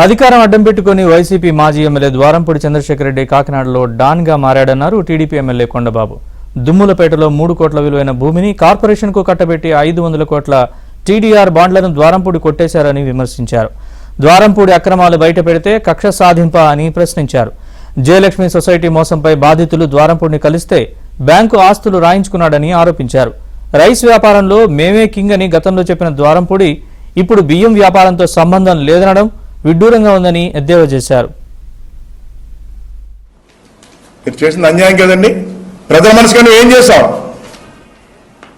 అధికారం అడ్డం పెట్టుకుని వైసీపీ మాజీ ఎమ్మెల్యే ద్వారంపూడి చంద్రశేఖర్ రెడ్డి కాకినాడలో డాన్గా మారాడన్నారు టీడీపీ ఎమ్మెల్యే కొండబాబు. దుమ్ములపేటలో 3 కోట్ల విలువైన భూమిని కార్పొరేషన్కు కట్టబెట్టి 500 కోట్ల టీడీఆర్ బాండ్లను ద్వారంపూడి కొట్టేశారని విమర్శించారు. ద్వారంపూడి అక్రమాలు బయటపెడితే కక్ష సాధింప అని ప్రశ్నించారు. జయలక్ష్మి సొసైటీ మోసంపై బాధితులు ద్వారంపూడిని కలిస్తే బ్యాంకు ఆస్తులు రాయించుకున్నాడని ఆరోపించారు. రైస్ వ్యాపారంలో మేమే కింగ్ అని గతంలో చెప్పిన ద్వారంపూడి ఇప్పుడు బియ్యం వ్యాపారంతో సంబంధం లేదనడం విడ్డూరంగా ఉందని ఎద్దేవా చేశారు. మీరు చేసిన అన్యాయం కదండి. ప్రజల మనసుగా నువ్వు ఏం చేసావు?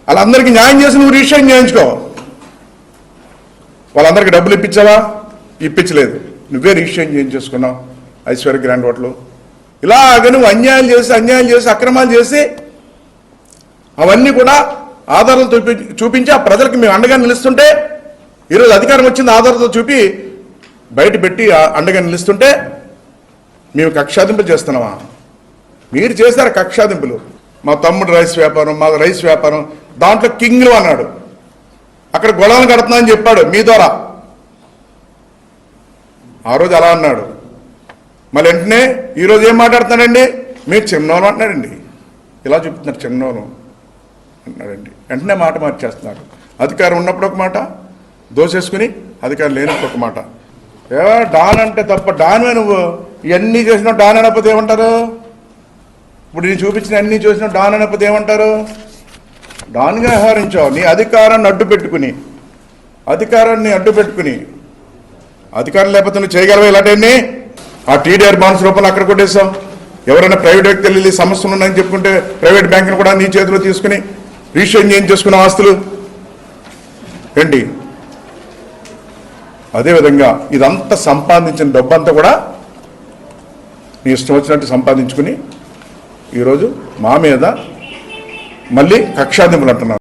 వాళ్ళందరికీ న్యాయం చేసి నువ్వు రిజిస్ట్రేషన్ చేయించుకో. వాళ్ళందరికీ డబ్బులు ఇప్పించావా? ఇప్పించలేదు. నువ్వే రిజిస్ట్రేషన్ చేయించేసుకున్నావు ఐశ్వర్య గ్రాండ్ హోటల్. ఇలాగ నువ్వు అన్యాయం చేసి అక్రమాలు చేసి అవన్నీ కూడా ఆధారాలు చూపించి ఆ ప్రజలకు మేము అండగా నిలుస్తుంటే, ఈరోజు అధికారం వచ్చింది ఆధారాలతో చూపి బయట పెట్టి అండగా నిలుస్తుంటే మేము కక్షాదింపులు చేస్తున్నామా? మీరు చేశారు కక్షాదింపులు. మా తమ్ముడు రైస్ వ్యాపారం, మా రైస్ వ్యాపారం దాంట్లో కింగ్లు అన్నాడు. అక్కడ గొడవలు కడుతున్నా అని చెప్పాడు మీ ద్వారా. ఆ రోజు అలా అన్నాడు. మళ్ళీ వెంటనే ఈరోజు ఏం మాట్లాడుతున్నాడండి? మీరు చిన్నోను అంటున్నాడండి. ఇలా చూపుతున్నారు, చిన్నోను అంటున్నాడండి. వెంటనే మాట మార్చేస్తున్నారు. అధికారం ఉన్నప్పుడు ఒక మాట దోసేసుకుని, అధికారం లేనప్పుడు ఒక మాట. డాన్ అంటే తప్ప డాన్వే నువ్వు. ఇవన్నీ చేసినావు డాన్ అనకపోతే ఏమంటారు? ఇప్పుడు నేను చూపించిన అన్నీ చూసినావు డాన్ అనకపోతే ఏమంటారు? డాన్గా వ్యవహరించావు. నీ అధికారాన్ని అడ్డు పెట్టుకుని అధికారం లేకపోతే నువ్వు చేయగలవా ఇలాంటివన్నీ? ఆ టీడీఆర్ బాండ్స్ రూపంలో అక్కడ కొట్టేసావు. ఎవరైనా ప్రైవేట్ వ్యక్తులు వెళ్ళి సమస్యలు ఉన్నాయని చెప్పుకుంటే ప్రైవేట్ బ్యాంకులు కూడా నీ చేతిలో తీసుకుని రిజిస్ట్రేషన్ చేయించేసుకున్న ఆస్తులు ఏంటి? అదేవిధంగా ఇదంతా సంపాదించిన డబ్బంతా కూడా నీ ఇష్టం వచ్చినట్టు సంపాదించుకుని ఈరోజు మా మీద మళ్ళీ కక్షాదింపులు అంటున్నారు.